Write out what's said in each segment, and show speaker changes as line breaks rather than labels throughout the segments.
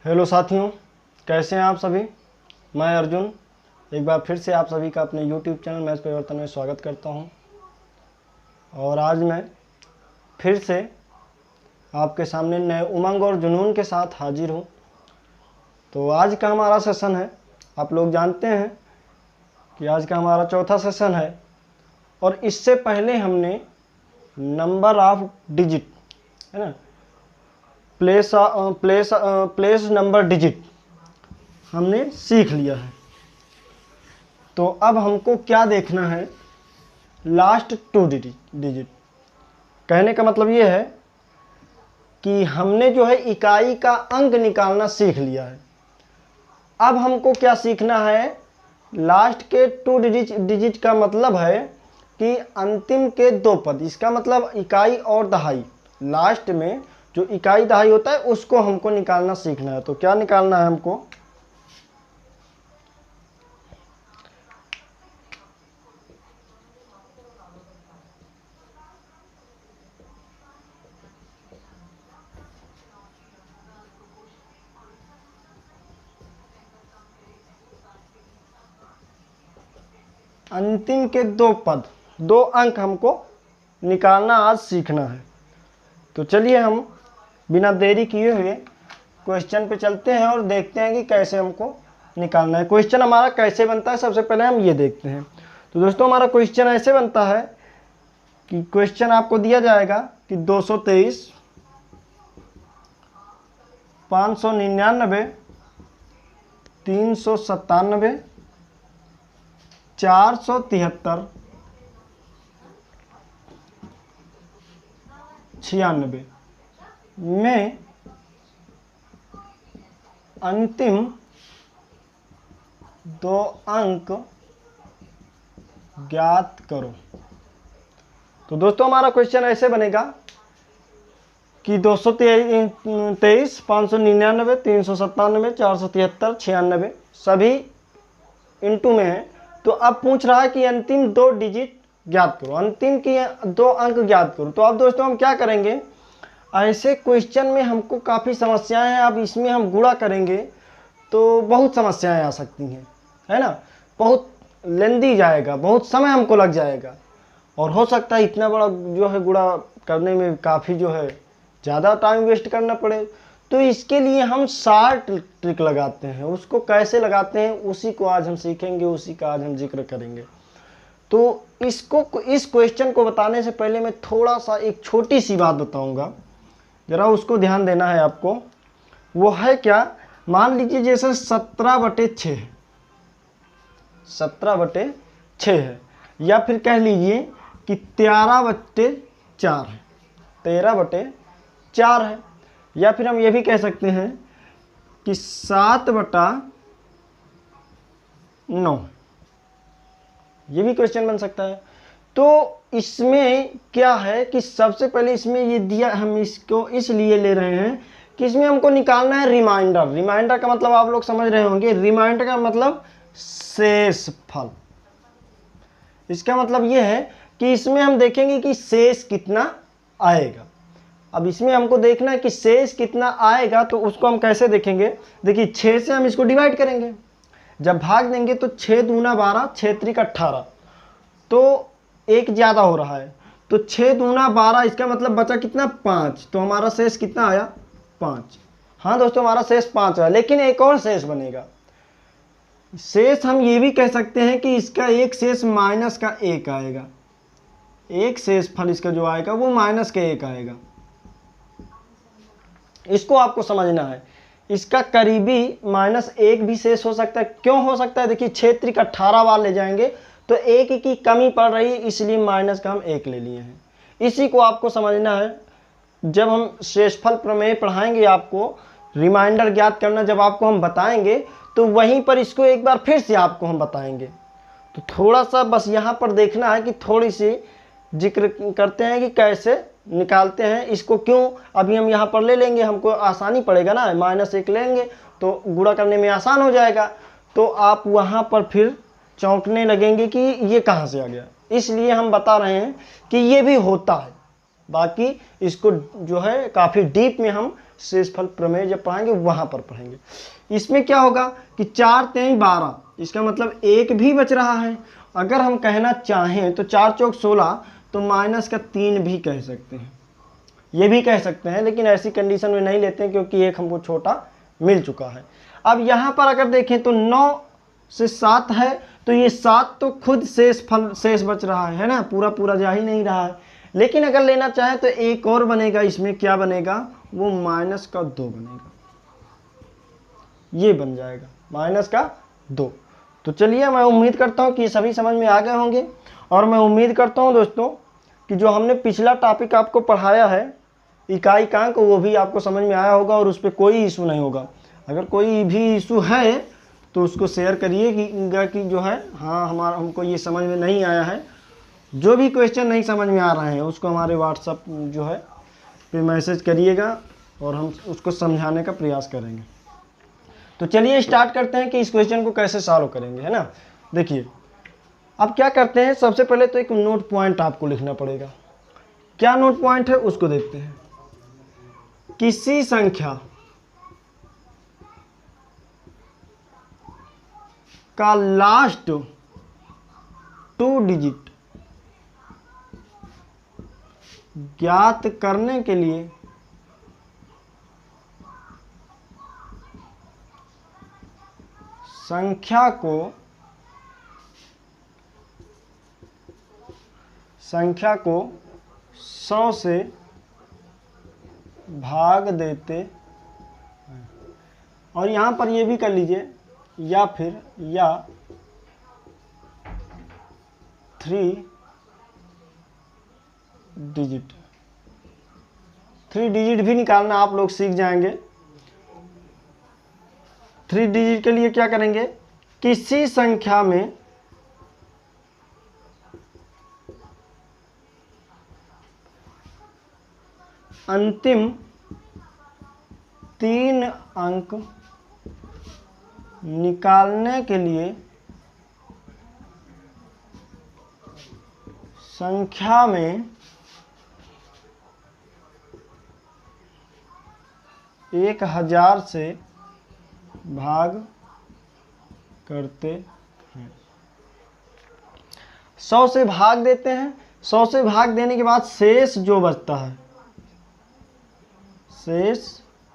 Hello साथियों, कैसे हैं आप सभी। मैं अर्जुन एक बार फिर से आप सभी का अपने YouTube चैनल मैथ परिवर्तन में स्वागत करता हूं। और आज मैं फिर से आपके सामने नए उमंग और जुनून के साथ हाजिर हूं। तो आज का हमारा सेशन है, आप लोग जानते हैं कि आज का हमारा चौथा सेशन है। और इससे पहले हमने नंबर ऑफ डिजिट है ना, प्लेस नंबर डिजिट हमने सीख लिया है। तो अब हमको क्या देखना है, लास्ट 2 डिजिट। कहने का मतलब ये है कि हमने जो है इकाई का अंक निकालना सीख लिया है। अब हमको क्या सीखना है, लास्ट के 2 डिजिट का मतलब है कि अंतिम के 2 पद। इसका मतलब इकाई और दहाई, लास्ट में जो इकाई दहाई होता है उसको हमको निकालना सीखना है। तो क्या निकालना है हमको, अंतिम के 2 पद, 2 अंक हमको निकालना आज सीखना है। तो चलिए हम बिना देरी किए हुए क्वेश्चन पे चलते हैं और देखते हैं कि कैसे हमको निकालना है। क्वेश्चन हमारा कैसे बनता है, सबसे पहले हम ये देखते हैं। तो दोस्तों हमारा क्वेश्चन ऐसे बनता है कि क्वेश्चन आपको दिया जाएगा कि 223, 599, 397, 473, 96 में अंतिम 2 अंक ज्ञात करो। तो दोस्तों हमारा क्वेश्चन ऐसे बनेगा कि 223, 599, 397, 473, 96 सभी इनटू में है। तो अब पूछ रहा है कि अंतिम 2 डिजिट ज्ञात करो, अंतिम की 2 अंक ज्ञात करो। तो अब दोस्तों हम क्या करेंगे, ऐसे क्वेश्चन में हमको काफ़ी समस्याएं हैं। अब इसमें हम गुणा करेंगे तो बहुत समस्याएं आ सकती हैं, है ना। बहुत लेंदी जाएगा, बहुत समय हमको लग जाएगा और हो सकता है इतना बड़ा जो है गुणा करने में काफ़ी जो है ज़्यादा टाइम वेस्ट करना पड़े। तो इसके लिए हम शार्ट ट्रिक लगाते हैं। उसको कैसे लगाते हैं उसी को आज हम सीखेंगे, उसी का आज हम जिक्र करेंगे। तो इस क्वेश्चन को बताने से पहले मैं थोड़ा सा एक छोटी सी बात बताऊंगा, जरा उसको ध्यान देना है आपको। वो है क्या, मान लीजिए जैसे 17/6 है, 17/6 है, या फिर कह लीजिए कि 13/4 है, 13/4 है, या फिर हम ये भी कह सकते हैं कि 7/9, ये भी क्वेश्चन बन सकता है। तो इसमें क्या है कि सबसे पहले इसमें ये दिया, हम इसको इसलिए ले रहे हैं कि इसमें हमको निकालना है रिमाइंडर। रिमाइंडर का मतलब आप लोग समझ रहे होंगे, रिमाइंडर का मतलब शेष फल। इसका मतलब ये है कि इसमें हम देखेंगे कि शेष कितना आएगा। अब इसमें हमको देखना है कि शेष कितना आएगा, तो उसको हम कैसे देखेंगे। देखिए 6 से हम इसको डिवाइड करेंगे, जब भाग देंगे तो 6 दूना 12, 6 त्रिक 18, तो 1 ज़्यादा हो रहा है। तो 6 दूना 12, इसका मतलब बचा कितना, 5। तो हमारा शेष कितना आया, 5। हाँ दोस्तों हमारा शेष 5 है, लेकिन एक और शेष बनेगा। शेष हम ये भी कह सकते हैं कि इसका एक शेष माइनस का 1 आएगा। एक शेष फल इसका जो आएगा वो माइनस का 1 आएगा। इसको आपको समझना है। इसका करीबी -1 भी शेष हो सकता है। क्यों हो सकता है, देखिए 6 त्रिक 18 बार ले जाएंगे तो 1 की कमी पड़ रही है, इसलिए माइनस का हम 1 ले लिए हैं। इसी को आपको समझना है। जब हम शेषफल प्रमेय पढ़ाएंगे, आपको रिमाइंडर ज्ञात करना जब आपको हम बताएंगे, तो वहीं पर इसको एक बार फिर से आपको हम बताएंगे। तो थोड़ा सा बस यहाँ पर देखना है कि थोड़ी सी जिक्र करते हैं कि कैसे निकालते हैं इसको। क्यों, अभी हम यहाँ पर ले लेंगे, हमको आसानी पड़ेगा ना, -1 लेंगे तो गुणा करने में आसान हो जाएगा। तो आप वहाँ पर फिर चौंकने लगेंगे कि ये कहाँ से आ गया। इसलिए हम बता रहे हैं कि ये भी होता है, बाकी इसको जो है काफ़ी डीप में हम शेषफल प्रमेय जब पढ़ाएंगे वहाँ पर पढ़ेंगे। इसमें क्या होगा कि 4 3 12, इसका मतलब 1 भी बच रहा है। अगर हम कहना चाहें तो 4 चौक 16, तो माइनस का 3 भी कह सकते हैं, ये भी कह सकते हैं, लेकिन ऐसी कंडीशन में नहीं लेते हैं क्योंकि 1 हमको छोटा मिल चुका है। अब यहाँ पर अगर देखें तो 9 से 7 है, तो ये 7 तो खुद शेष बच रहा है ना, पूरा पूरा जा ही नहीं रहा है। लेकिन अगर लेना चाहे तो एक और बनेगा, इसमें क्या बनेगा, वो माइनस का 2 बनेगा, ये बन जाएगा माइनस का 2। तो चलिए, मैं उम्मीद करता हूँ कि सभी समझ में आ गए होंगे, और मैं उम्मीद करता हूँ दोस्तों कि जो हमने पिछला टॉपिक आपको पढ़ाया है इकाई कांक, वो भी आपको समझ में आया होगा और उस पर कोई इशू नहीं होगा। अगर कोई भी इशू है तो उसको शेयर करिएगा कि जो है हाँ हमको ये समझ में नहीं आया है। जो भी क्वेश्चन नहीं समझ में आ रहे हैं उसको हमारे व्हाट्सएप जो है पे मैसेज करिएगा और हम उसको समझाने का प्रयास करेंगे। तो चलिए स्टार्ट करते हैं कि इस क्वेश्चन को कैसे सॉल्व करेंगे, है ना। देखिए, अब क्या करते हैं, सबसे पहले तो एक नोट पॉइंट आपको लिखना पड़ेगा। क्या नोट पॉइंट है उसको देखते हैं। किसी संख्या का लास्ट 2 डिजिट ज्ञात करने के लिए संख्या को 100 से भाग देते हैं। और यहाँ पर ये भी कर लीजिए, या फिर 3 डिजिट। 3 डिजिट भी निकालना आप लोग सीख जाएंगे। 3 डिजिट के लिए क्या करेंगे, किसी संख्या में अंतिम 3 अंक निकालने के लिए संख्या में 1000 से भाग करते हैं। 100 से भाग देते हैं। 100 से भाग देने के बाद शेष जो बचता है, शेष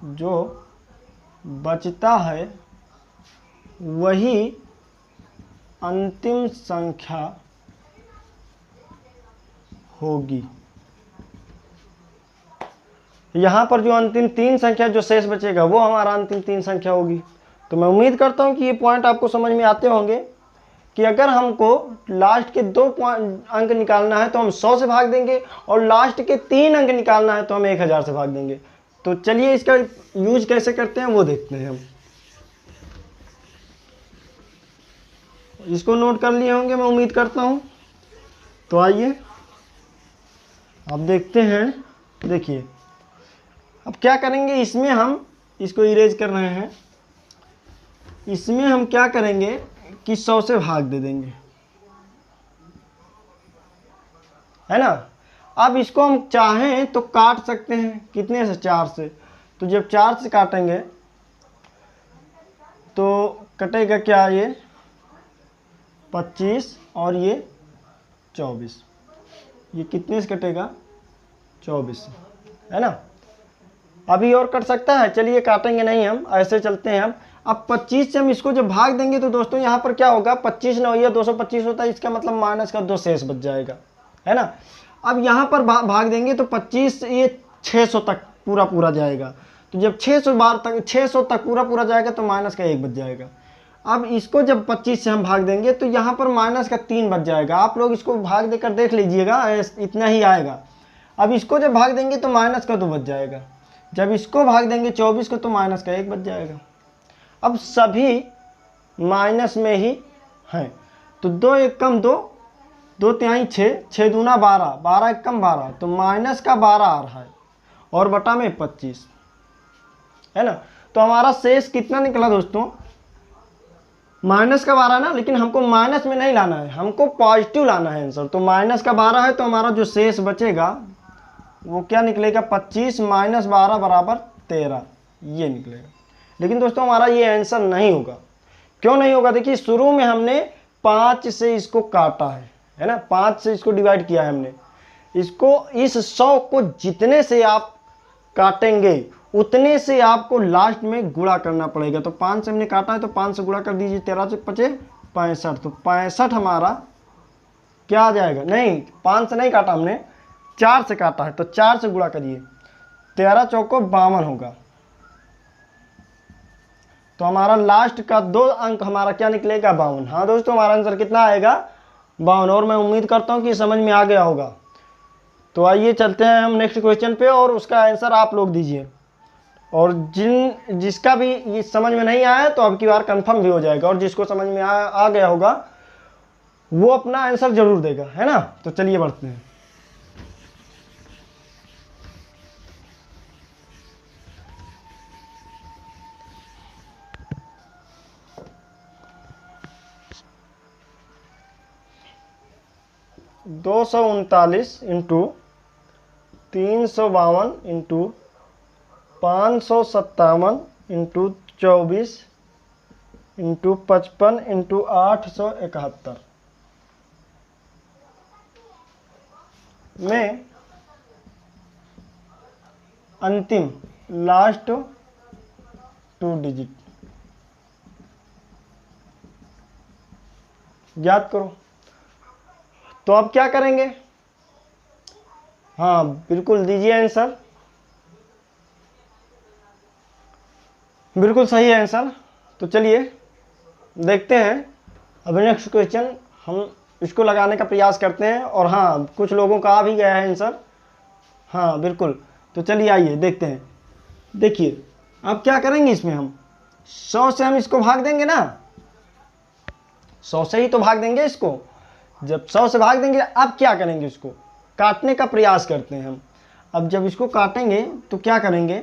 जो बचता है वही अंतिम संख्या होगी। यहाँ पर जो अंतिम 3 संख्या जो शेष बचेगा वो हमारा अंतिम 3 संख्या होगी। तो मैं उम्मीद करता हूँ कि ये पॉइंट आपको समझ में आते होंगे कि अगर हमको लास्ट के 2 अंक निकालना है तो हम 100 से भाग देंगे, और लास्ट के 3 अंक निकालना है तो हम 1000 से भाग देंगे। तो चलिए इसका यूज कैसे करते हैं वो देखते हैं हम। इसको नोट कर लिए होंगे मैं उम्मीद करता हूँ। तो आइए अब देखते हैं। देखिए, अब क्या करेंगे, इसमें हम इसको इरेज कर रहे हैं। इसमें हम क्या करेंगे कि 100 से भाग दे देंगे, है ना। अब इसको हम चाहें तो काट सकते हैं, कितने से, 4 से। तो जब 4 से काटेंगे तो कटेगा क्या, ये 25 और ये 24। ये कितने से कटेगा, 24 से, है ना। अभी और कट सकता है, चलिए काटेंगे नहीं हम, ऐसे चलते हैं हम। अब 25 से हम इसको जब भाग देंगे तो दोस्तों यहाँ पर क्या होगा, 25 9 या 225 होता है, इसका मतलब माइनस का 2 शेष बच जाएगा, है ना। अब यहाँ पर भाग देंगे तो 25 ये 600 तक पूरा जाएगा। तो जब 600 तक पूरा जाएगा तो माइनस का 1 बच जाएगा। अब इसको जब 25 से हम भाग देंगे तो यहाँ पर माइनस का 3 बच जाएगा। आप लोग इसको भाग देकर देख लीजिएगा, इतना ही आएगा। अब इसको जब भाग देंगे तो माइनस का 2 बच जाएगा। जब इसको भाग देंगे 24 को तो माइनस का 1 बच जाएगा। अब सभी माइनस में ही हैं, तो 2 1 कम 2, 2 तिहाई 6, 6 दूना 12, 12 1 कम 12, तो माइनस का 12 आ रहा है और बटा में 25, है ना। तो हमारा शेष कितना निकला दोस्तों, माइनस का 12 ना, लेकिन हमको माइनस में नहीं लाना है, हमको पॉजिटिव लाना है आंसर। तो माइनस का 12 है, तो हमारा जो शेष बचेगा वो क्या निकलेगा, 25 माइनस 12 बराबर 13, ये निकलेगा। लेकिन दोस्तों हमारा ये आंसर नहीं होगा। क्यों नहीं होगा, देखिए शुरू में हमने 5 से इसको काटा है ना, 5 से इसको डिवाइड किया है हमने। इसको इस 100 को जितने से आप काटेंगे उतने से आपको लास्ट में गुणा करना पड़ेगा। तो 5 से हमने काटा है तो 5 से गुणा कर दीजिए, 13 से 5 65, तो 65 हमारा क्या आ जाएगा, नहीं 5 से नहीं काटा हमने, 4 से काटा है, तो 4 से गुणा करिए, 13 चौको 52 होगा। तो हमारा लास्ट का 2 अंक हमारा क्या निकलेगा, 52। हाँ दोस्तों हमारा आंसर कितना आएगा, 52। और मैं उम्मीद करता हूँ कि समझ में आ गया होगा। तो आइए चलते हैं हम नेक्स्ट क्वेश्चन पे, और उसका आंसर आप लोग दीजिए। और जिसका भी ये समझ में नहीं आया तो अब की बार कंफर्म भी हो जाएगा, और जिसको समझ में आ गया होगा वो अपना आंसर जरूर देगा, है ना। तो चलिए बढ़ते हैं। दो 239 into 352 into 557 into 24 into 55 into 871 में अंतिम लास्ट 2 डिजिट याद करो। तो अब क्या करेंगे, हाँ बिल्कुल दीजिए आंसर, बिल्कुल सही है आंसर। तो चलिए देखते हैं अभी नेक्स्ट क्वेश्चन, हम इसको लगाने का प्रयास करते हैं। और हाँ कुछ लोगों का आ भी गया है आंसर, हाँ बिल्कुल। तो चलिए आइए देखते हैं। देखिए अब क्या करेंगे, इसमें हम 100 से हम इसको भाग देंगे ना, 100 से ही तो भाग देंगे इसको। जब 100 से भाग देंगे अब क्या करेंगे, इसको काटने का प्रयास करते हैं हम। अब जब इसको काटेंगे तो क्या करेंगे,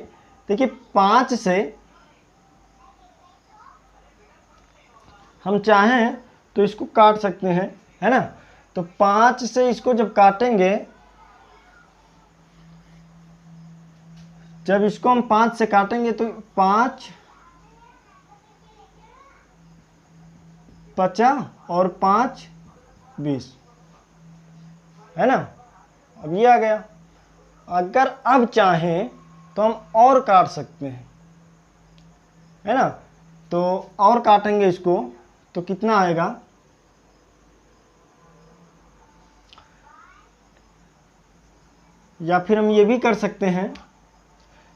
देखिए 5 से हम चाहें तो इसको काट सकते हैं, है ना। तो 5 से इसको जब काटेंगे, जब इसको हम 5 से काटेंगे तो 5 50 और 5 20, है ना। अब ये आ गया। अगर अब चाहें तो हम और काट सकते हैं, है ना। तो और काटेंगे इसको तो कितना आएगा, या फिर हम ये भी कर सकते हैं।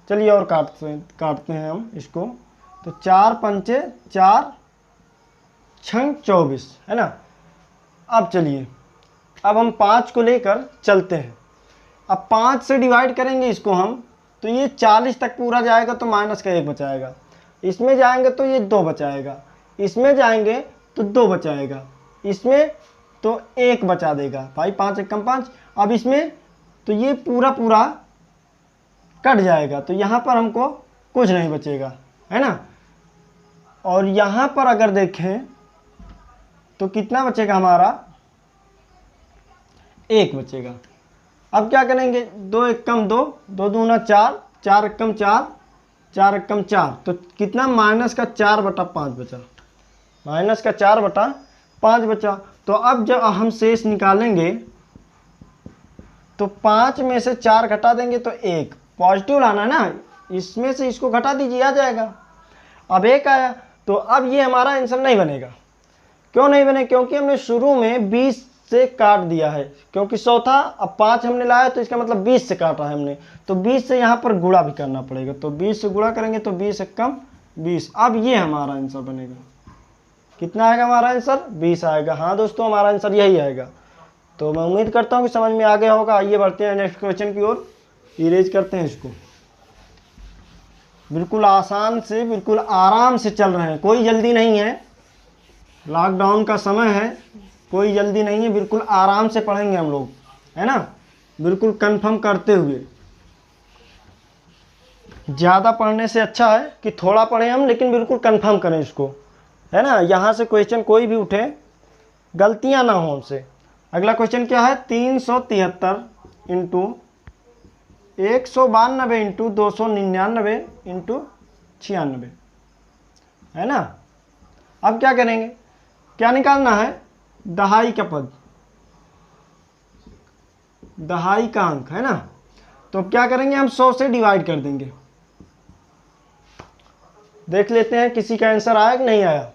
चलिए और काटते हैं हम इसको। तो 4 पंचे 4 छंग 24, है ना। अब चलिए अब हम 5 को लेकर चलते हैं। अब 5 से डिवाइड करेंगे इसको हम, तो ये 40 तक पूरा जाएगा तो माइनस का 1 बचाएगा। इसमें जाएंगे तो ये 2 बचाएगा, इसमें जाएंगे तो 2 बचाएगा, इसमें तो 1 बचा देगा भाई, 5 1 5। अब इसमें तो ये पूरा पूरा कट जाएगा, तो यहाँ पर हमको कुछ नहीं बचेगा, है ना। और यहाँ पर अगर देखें तो कितना बचेगा हमारा, 1 बचेगा। अब क्या करेंगे, 2 1 2, 2 दूना 4, 4 1 4, 4 1 4, तो कितना माइनस का 4/5 बचा, माइनस का 4/5 बचा। तो अब जब हम शेष निकालेंगे तो 5 में से 4 घटा देंगे तो 1, पॉजिटिव लाना ना, इसमें से इसको घटा दीजिए आ जाएगा। अब 1 आया, तो अब ये हमारा आंसर नहीं बनेगा। क्यों नहीं बने, क्योंकि हमने शुरू में 20 से काट दिया है, क्योंकि 100 था, अब 5 हमने लाया तो इसका मतलब 20 से काटा है हमने, तो 20 से यहाँ पर गुणा भी करना पड़ेगा। तो 20 से गुणा करेंगे तो 20 1 20। अब ये हमारा आंसर बनेगा, कितना आएगा हमारा आंसर, 20 आएगा। हाँ दोस्तों हमारा आंसर यही आएगा। तो मैं उम्मीद करता हूँ कि समझ में आ गया होगा। आइए बढ़ते हैं नेक्स्ट क्वेश्चन की ओर, इरेज करते हैं इसको। बिल्कुल आसान से, बिल्कुल आराम से चल रहे हैं, कोई जल्दी नहीं है, लॉकडाउन का समय है, कोई जल्दी नहीं है, बिल्कुल आराम से पढ़ेंगे हम लोग, है ना, बिल्कुल कंफर्म करते हुए। ज़्यादा पढ़ने से अच्छा है कि थोड़ा पढ़ें हम, लेकिन बिल्कुल कंफर्म करें इसको, है ना। यहाँ से क्वेश्चन कोई भी उठे गलतियाँ ना हो हमसे। अगला क्वेश्चन क्या है, 373 इंटू 192 इंटू 299 इंटू 96, है ना। अब क्या करेंगे, क्या निकालना है, दहाई का पद, दहाई का अंक, है ना। तो अब क्या करेंगे, हम 100 से डिवाइड कर देंगे। देख लेते हैं किसी का आंसर आया कि नहीं आया।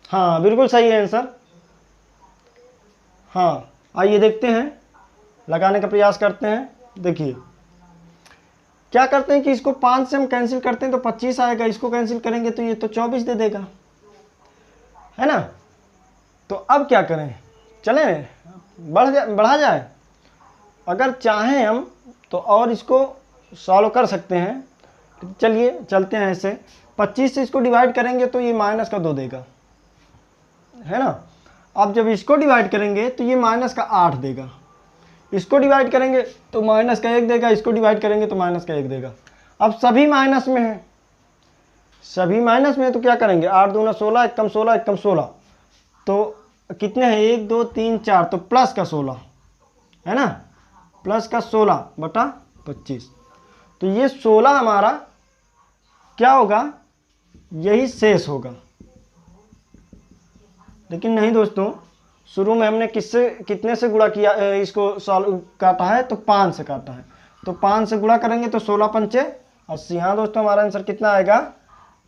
हाँ बिल्कुल सही है आंसर। हाँ आइए देखते हैं, लगाने का प्रयास करते हैं। देखिए क्या करते हैं कि इसको 5 से हम कैंसिल करते हैं तो 25 आएगा, इसको कैंसिल करेंगे तो ये तो 24 दे देगा, है ना। तो अब क्या करें, चलें बढ़ा जाए। अगर चाहें हम तो और इसको सॉल्व कर सकते हैं। चलिए चलते हैं ऐसे, 25 से इसको डिवाइड करेंगे तो ये माइनस का 2 देगा, है ना। अब जब इसको डिवाइड करेंगे तो ये माइनस का 8 देगा, इसको डिवाइड करेंगे तो माइनस का 1 देगा, इसको डिवाइड करेंगे तो माइनस का 1 देगा। अब सभी माइनस में है, सभी माइनस में है, तो क्या करेंगे, 8 दूना 16, 1 कम 16, 1 कम 16, तो कितने हैं, 1 2 3 4, तो प्लस का 16, है ना, प्लस का 16 बटा 25। तो ये 16 हमारा क्या होगा, यही शेष होगा। लेकिन नहीं दोस्तों, शुरू में हमने कितने से गुणा किया, इसको सॉल्व काटा है तो 5 से काटा है, तो 5 से गुणा करेंगे तो 16 पंचे 80। हाँ दोस्तों, हमारा आंसर कितना आएगा,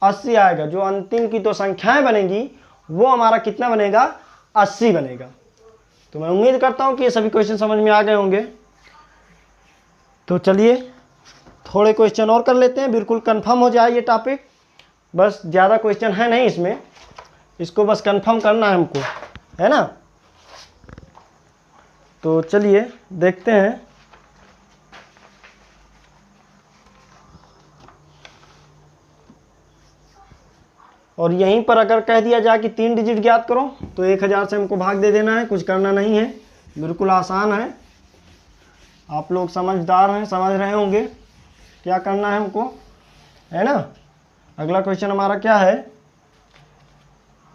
80 आएगा। जो अंतिम की 2 संख्याएं बनेगी वो हमारा कितना बनेगा, 80 बनेगा। तो मैं उम्मीद करता हूं कि ये सभी क्वेश्चन समझ में आ गए होंगे। तो चलिए थोड़े क्वेश्चन और कर लेते हैं, बिल्कुल कंफर्म हो जाए ये टॉपिक। बस ज़्यादा क्वेश्चन है नहीं इसमें, इसको बस कंफर्म करना है हमको, है ना। तो चलिए देखते हैं। और यहीं पर अगर कह दिया जाए कि 3 डिजिट ज्ञात करो तो 1000 से हमको भाग दे देना है, कुछ करना नहीं है, बिल्कुल आसान है। आप लोग समझदार हैं, समझ रहे होंगे क्या करना है हमको, है ना। अगला क्वेश्चन हमारा क्या है,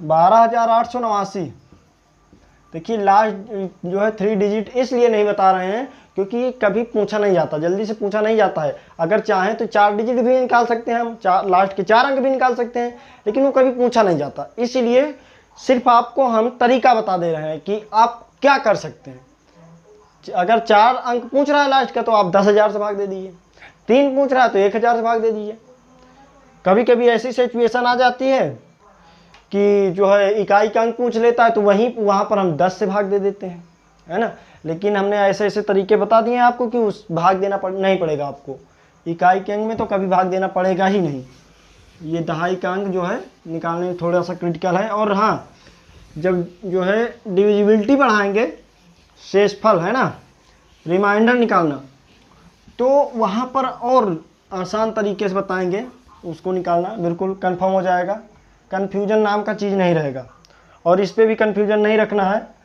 12889। देखिए लास्ट जो है 3 डिजिट इसलिए नहीं बता रहे हैं क्योंकि कभी पूछा नहीं जाता, जल्दी से पूछा नहीं जाता है। अगर चाहें तो 4 डिजिट भी निकाल सकते हैं हम, लास्ट के 4 अंक भी निकाल सकते हैं, लेकिन वो कभी पूछा नहीं जाता। इसलिए सिर्फ आपको हम तरीका बता दे रहे हैं कि आप क्या कर सकते हैं। अगर 4 अंक पूछ रहा है लास्ट का तो आप 10,000 से भाग दे दीजिए, 3 पूछ रहा है तो 1000 से भाग दे दीजिए। कभी कभी ऐसी सिचुएशन आ जाती है कि जो है इकाई का अंक पूछ लेता है तो वहाँ पर हम 10 से भाग दे देते हैं, है ना। लेकिन हमने ऐसे ऐसे तरीके बता दिए हैं आपको कि उस भाग देना नहीं पड़ेगा आपको। इकाई के अंक में तो कभी भाग देना पड़ेगा ही नहीं। ये दहाई का अंक जो है निकालने में थोड़ा सा क्रिटिकल है। और हाँ, जब जो है डिविजिबिलिटी बढ़ाएंगे, शेषफल, है ना, रिमाइंडर निकालना, तो वहाँ पर और आसान तरीके से बताएंगे, उसको निकालना बिल्कुल कंफर्म हो जाएगा। कन्फ्यूजन नाम का चीज़ नहीं रहेगा, और इस पर भी कन्फ्यूजन नहीं रखना है।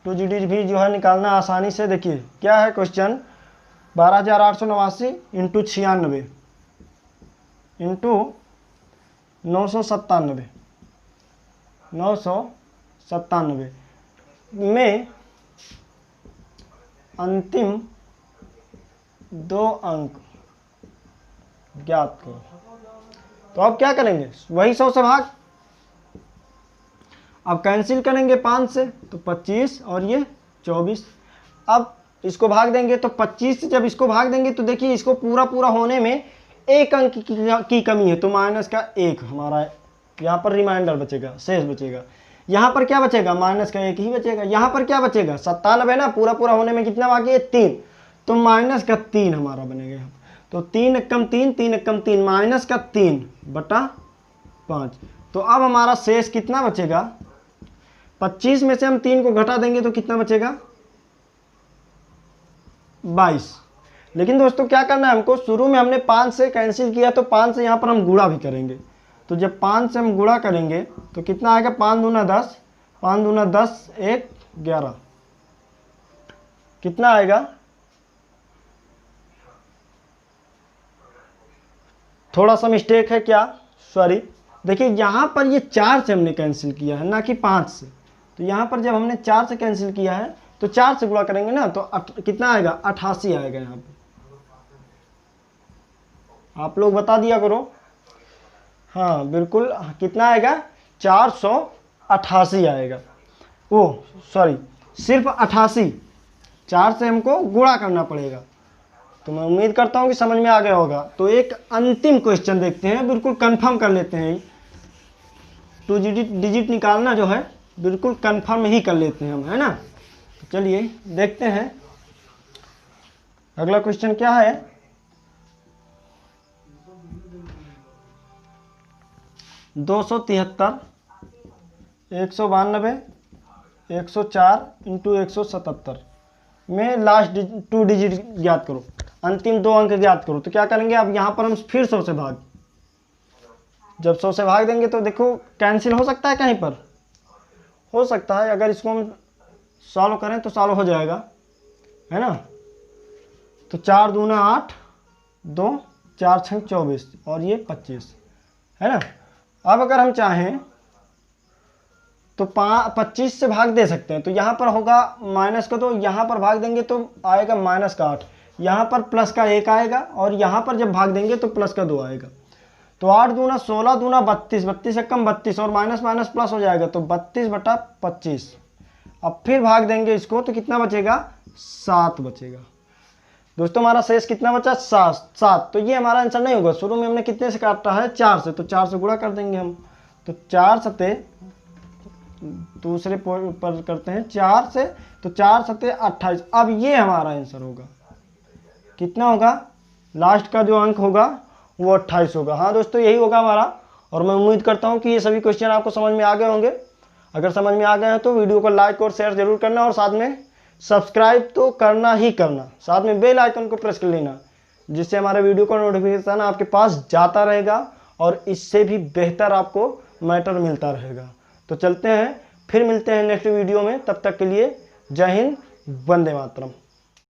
2 डिजिट भी जो है निकालना आसानी से। देखिए क्या है क्वेश्चन, 12889 इंटू 96 इंटू 997 में अंतिम 2 अंक ज्ञात करो। तो अब क्या करेंगे, वही 100 से भाग, अब कैंसिल करेंगे 5 से तो 25 और ये 24। अब इसको भाग देंगे तो 25 से जब इसको भाग देंगे तो देखिए इसको पूरा पूरा होने में 1 अंक की कमी है, तो माइनस का 1 हमारा यहाँ पर रिमाइंडर बचेगा, शेष बचेगा। यहाँ पर क्या बचेगा, माइनस का 1 ही बचेगा। यहाँ पर क्या बचेगा, 97 ना, पूरा पूरा होने में कितना बाकी है, 3, तो माइनस का 3 हमारा बनेगा। तो 3 एकम 3, 3 एकम 3, माइनस का 3 बटा 5। तो अब हमारा शेष कितना बचेगा, 25 में से हम 3 को घटा देंगे तो कितना बचेगा, 22। लेकिन दोस्तों क्या करना है हमको, शुरू में हमने 5 से कैंसिल किया तो 5 से यहाँ पर हम गुणा भी करेंगे। तो जब 5 से हम गुणा करेंगे तो कितना आएगा, 5 दूना 10, 5 दूना 10, 1 11, कितना आएगा, थोड़ा सा मिस्टेक है क्या, सॉरी। देखिए यहाँ पर ये 4 से हमने कैंसिल किया है, ना कि 5 से। तो यहाँ पर जब हमने 4 से कैंसिल किया है तो 4 से गुणा करेंगे ना तो कितना आएगा, 88 आएगा। यहाँ पे आप लोग बता दिया करो। हाँ बिल्कुल, कितना आएगा, 488 आएगा। ओ सॉरी, सिर्फ 88, 4 से हमको गुणा करना पड़ेगा। तो मैं उम्मीद करता हूँ कि समझ में आ गया होगा। तो एक अंतिम क्वेश्चन देखते हैं, बिल्कुल कंफर्म कर लेते हैं। 2 डिजिट निकालना जो है बिल्कुल कंफर्म ही कर लेते हैं हम, है ना। तो चलिए देखते हैं अगला क्वेश्चन क्या है। 273, 192, 104 इंटू 177 में लास्ट 2 डिजिट ज्ञात करो, अंतिम 2 अंक ज्ञात करो। तो क्या करेंगे, अब यहाँ पर हम फिर 100 से भाग, जब 100 से भाग देंगे तो देखो कैंसिल हो सकता है, कहीं पर हो सकता है। अगर इसको हम सॉल्व करें तो सॉल्व हो जाएगा, है ना। तो 4 दूना 8, 2 4 6 24 और ये 25, है ना। अब अगर हम चाहें तो 25 से भाग दे सकते हैं। तो यहाँ पर होगा माइनस का, तो यहाँ पर भाग देंगे तो आएगा माइनस का 8, यहाँ पर प्लस का 1 आएगा और यहाँ पर जब भाग देंगे तो प्लस का 2 आएगा। तो 8 दूना 16, दूना 32, 32 से कम 32 और माइनस माइनस प्लस हो जाएगा, तो 32/25। अब फिर भाग देंगे इसको तो कितना बचेगा, 7 बचेगा। दोस्तों हमारा शेष कितना बचा, 7। तो ये हमारा आंसर नहीं होगा। शुरू में हमने कितने से काटा है, 4 से, तो 4 से गुणा कर देंगे हम। तो 4 सते, दूसरे पर करते हैं 4 से, तो 4 सते 28। अब ये हमारा आंसर होगा, कितना होगा, लास्ट का जो अंक होगा वो 28 होगा। हाँ दोस्तों यही होगा हमारा। और मैं उम्मीद करता हूँ कि ये सभी क्वेश्चन आपको समझ में आ गए होंगे। अगर समझ में आ गए हैं तो वीडियो को लाइक और शेयर जरूर करना, और साथ में सब्सक्राइब तो करना ही करना, साथ में बेल आइकन को प्रेस कर लेना, जिससे हमारे वीडियो का नोटिफिकेशन आपके पास जाता रहेगा और इससे भी बेहतर आपको मैटर मिलता रहेगा। तो चलते हैं, फिर मिलते हैं नेक्स्ट वीडियो में। तब तक के लिए जय हिंद, वंदे मातरम।